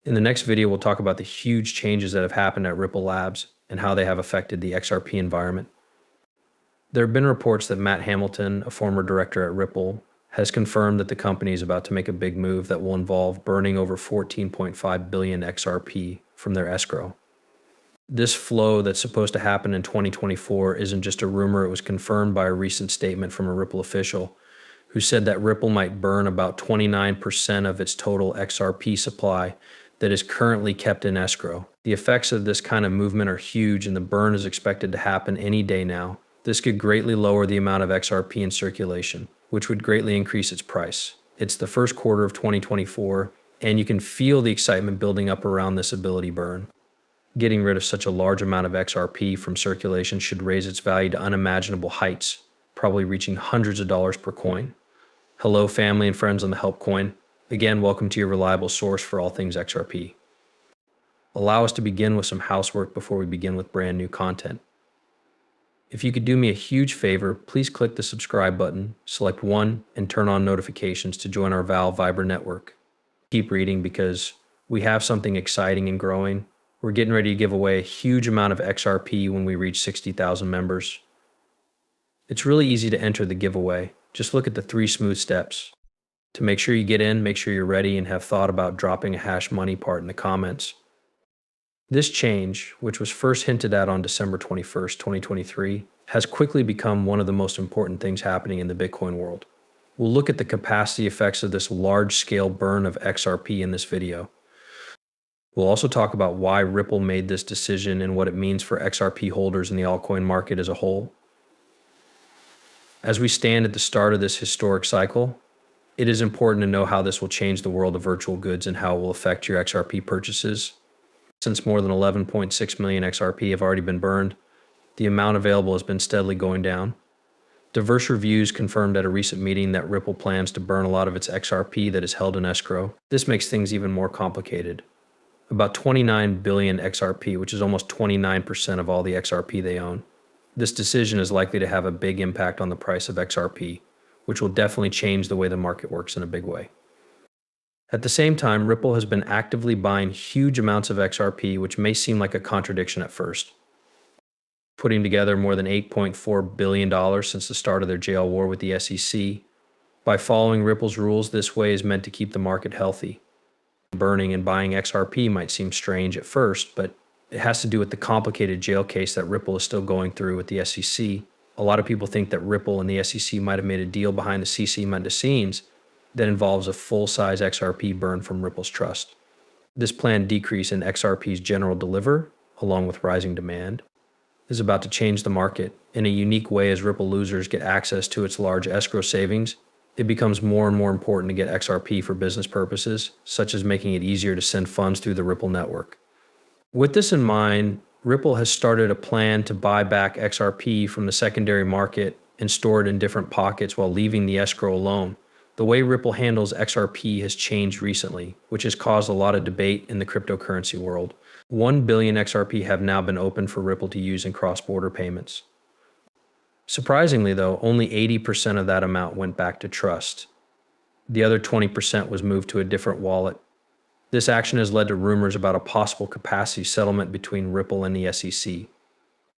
In the next video, we'll talk about the huge changes that have happened at Ripple Labs and how they have affected the XRP environment. There have been reports that Matt Hamilton, a former director at Ripple, has confirmed that the company is about to make a big move that will involve burning over 14.5 billion XRP from their escrow. This flow that's supposed to happen in 2024 isn't just a rumor. It was confirmed by a recent statement from a Ripple official who said that Ripple might burn about 29% of its total XRP supply that is currently kept in escrow. The effects of this kind of movement are huge, and the burn is expected to happen any day now. This could greatly lower the amount of XRP in circulation, which would greatly increase its price. It's the first quarter of 2024, and you can feel the excitement building up around this ability burn. Getting rid of such a large amount of XRP from circulation should raise its value to unimaginable heights, probably reaching hundreds of dollars per coin. Hello, family and friends on the Help Coin. Again, welcome to your reliable source for all things XRP. Allow us to begin with some housework before we begin with brand new content. If you could do me a huge favor, please click the subscribe button, select one, and turn on notifications to join our Valve Viber network. Keep reading because we have something exciting and growing. We're getting ready to give away a huge amount of XRP when we reach 60,000 members. It's really easy to enter the giveaway. Just look at the 3 smooth steps. To make sure you get in, make sure you're ready and have thought about dropping a hash money part in the comments. This change, which was first hinted at on December 21st, 2023, has quickly become one of the most important things happening in the Bitcoin world. We'll look at the capacity effects of this large-scale burn of XRP in this video. We'll also talk about why Ripple made this decision and what it means for XRP holders in the altcoin market as a whole. As we stand at the start of this historic cycle, it is important to know how this will change the world of virtual goods and how it will affect your XRP purchases. Since more than 11.6 million XRP have already been burned, the amount available has been steadily going down. Diverse reviews confirmed at a recent meeting that Ripple plans to burn a lot of its XRP that is held in escrow. This makes things even more complicated. About 29 billion XRP, which is almost 29% of all the XRP they own. This decision is likely to have a big impact on the price of XRP, which will definitely change the way the market works in a big way. At the same time, Ripple has been actively buying huge amounts of XRP, which may seem like a contradiction at first. Putting together more than $8.4 billion since the start of their jail war with the SEC. By following Ripple's rules, this way is meant to keep the market healthy. Burning and buying XRP might seem strange at first, but it has to do with the complicated jail case that Ripple is still going through with the SEC. A lot of people think that Ripple and the SEC might have made a deal behind the scenes that involves a full-size XRP burn from Ripple's trust. This planned decrease in XRP's general deliver, along with rising demand, is about to change the market in a unique way. As Ripple losers get access to its large escrow savings, it becomes more and more important to get XRP for business purposes, such as making it easier to send funds through the Ripple network. With this in mind, Ripple has started a plan to buy back XRP from the secondary market and store it in different pockets while leaving the escrow alone. The way Ripple handles XRP has changed recently, which has caused a lot of debate in the cryptocurrency world. 1 billion XRP have now been opened for Ripple to use in cross-border payments. Surprisingly, though, only 80% of that amount went back to trust. The other 20% was moved to a different wallet. This action has led to rumors about a possible capacity settlement between Ripple and the SEC.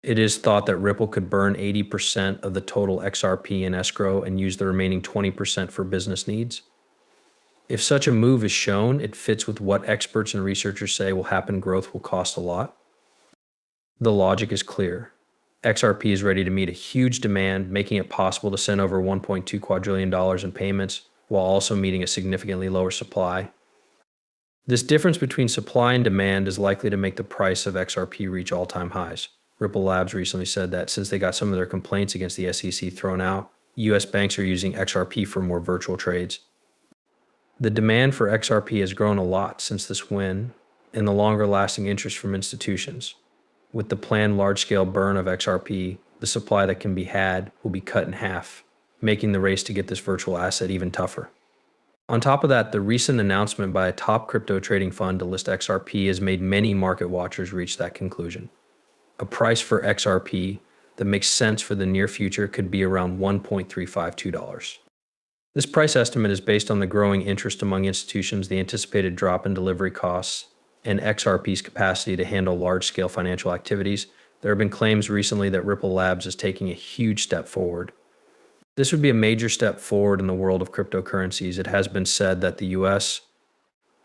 It is thought that Ripple could burn 80% of the total XRP in escrow and use the remaining 20% for business needs. If such a move is shown, it fits with what experts and researchers say will happen. Growth will cost a lot. The logic is clear. XRP is ready to meet a huge demand, making it possible to send over $1.2 quadrillion in payments while also meeting a significantly lower supply. This difference between supply and demand is likely to make the price of XRP reach all-time highs. Ripple Labs recently said that since they got some of their complaints against the SEC thrown out, US banks are using XRP for more virtual trades. The demand for XRP has grown a lot since this win, and the longer-lasting interest from institutions. With the planned large-scale burn of XRP, the supply that can be had will be cut in half, making the race to get this virtual asset even tougher. On top of that, the recent announcement by a top crypto trading fund to list XRP has made many market watchers reach that conclusion. A price for XRP that makes sense for the near future could be around $1.352. This price estimate is based on the growing interest among institutions, the anticipated drop in delivery costs, and XRP's capacity to handle large-scale financial activities, there have been claims recently that Ripple Labs is taking a huge step forward. This would be a major step forward in the world of cryptocurrencies. It has been said that the U.S.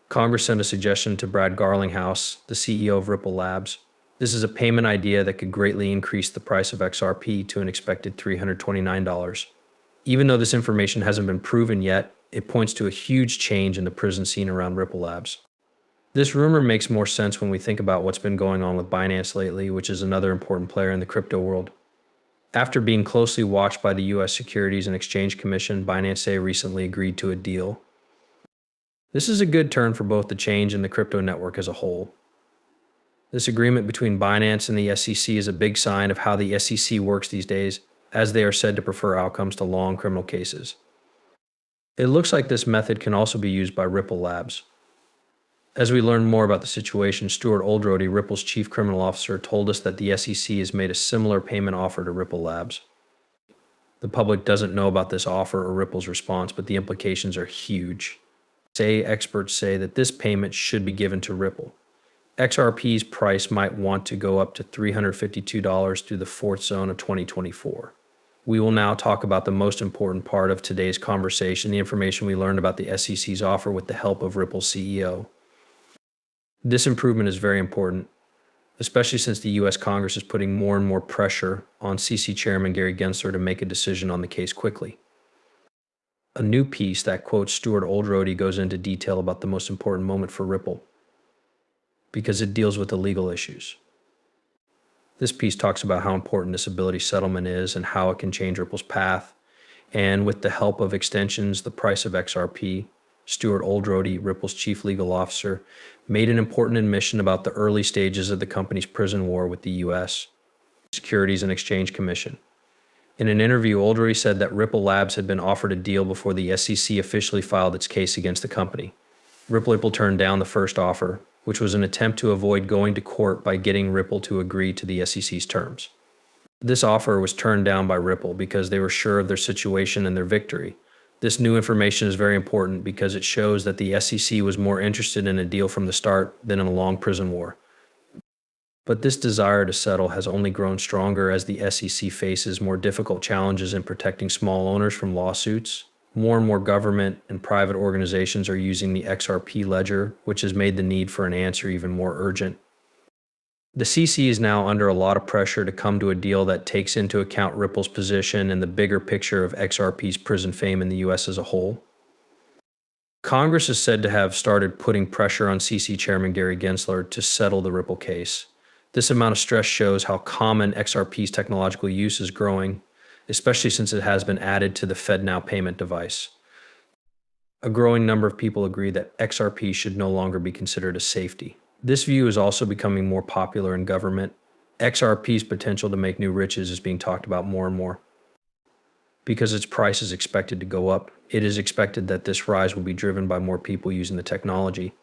Congress sent a suggestion to Brad Garlinghouse, the CEO of Ripple Labs. This is a payment idea that could greatly increase the price of XRP to an expected $329. Even though this information hasn't been proven yet, it points to a huge change in the prison scene around Ripple Labs. This rumor makes more sense when we think about what's been going on with Binance lately, which is another important player in the crypto world. After being closely watched by the U.S. Securities and Exchange Commission, Binance recently agreed to a deal. This is a good turn for both the change and the crypto network as a whole. This agreement between Binance and the SEC is a big sign of how the SEC works these days, as they are said to prefer outcomes to long criminal cases. It looks like this method can also be used by Ripple Labs. As we learn more about the situation, Stuart Oldrody, Ripple's chief criminal officer, told us that the SEC has made a similar payment offer to Ripple Labs. The public doesn't know about this offer or Ripple's response, but the implications are huge. Experts say that this payment should be given to Ripple. XRP's price might want to go up to $352 through the fourth zone of 2024. We will now talk about the most important part of today's conversation, the information we learned about the SEC's offer with the help of Ripple's CEO. This improvement is very important, especially since the U.S. Congress is putting more and more pressure on SEC Chairman Gary Gensler to make a decision on the case quickly. A new piece that quotes Stuart Oldrody goes into detail about the most important moment for Ripple, because it deals with the legal issues. This piece talks about how important this ability settlement is and how it can change Ripple's path, and with the help of extensions, the price of XRP, Stuart Oldrody, Ripple's chief legal officer, made an important admission about the early stages of the company's prison war with the U.S. Securities and Exchange Commission. In an interview, Oldrody said that Ripple Labs had been offered a deal before the SEC officially filed its case against the company. Ripple turned down the first offer, which was an attempt to avoid going to court by getting Ripple to agree to the SEC's terms. This offer was turned down by Ripple because they were sure of their situation and their victory. This new information is very important because it shows that the SEC was more interested in a deal from the start than in a long prison war. But this desire to settle has only grown stronger as the SEC faces more difficult challenges in protecting small owners from lawsuits. More and more government and private organizations are using the XRP ledger, which has made the need for an answer even more urgent. The CC is now under a lot of pressure to come to a deal that takes into account Ripple's position and the bigger picture of XRP's prison fame in the US as a whole. Congress is said to have started putting pressure on CC Chairman Gary Gensler to settle the Ripple case. This amount of stress shows how common XRP's technological use is growing, especially since it has been added to the FedNow payment device. A growing number of people agree that XRP should no longer be considered a safety. This view is also becoming more popular in government. XRP's potential to make new riches is being talked about more and more. Because its price is expected to go up, it is expected that this rise will be driven by more people using the technology.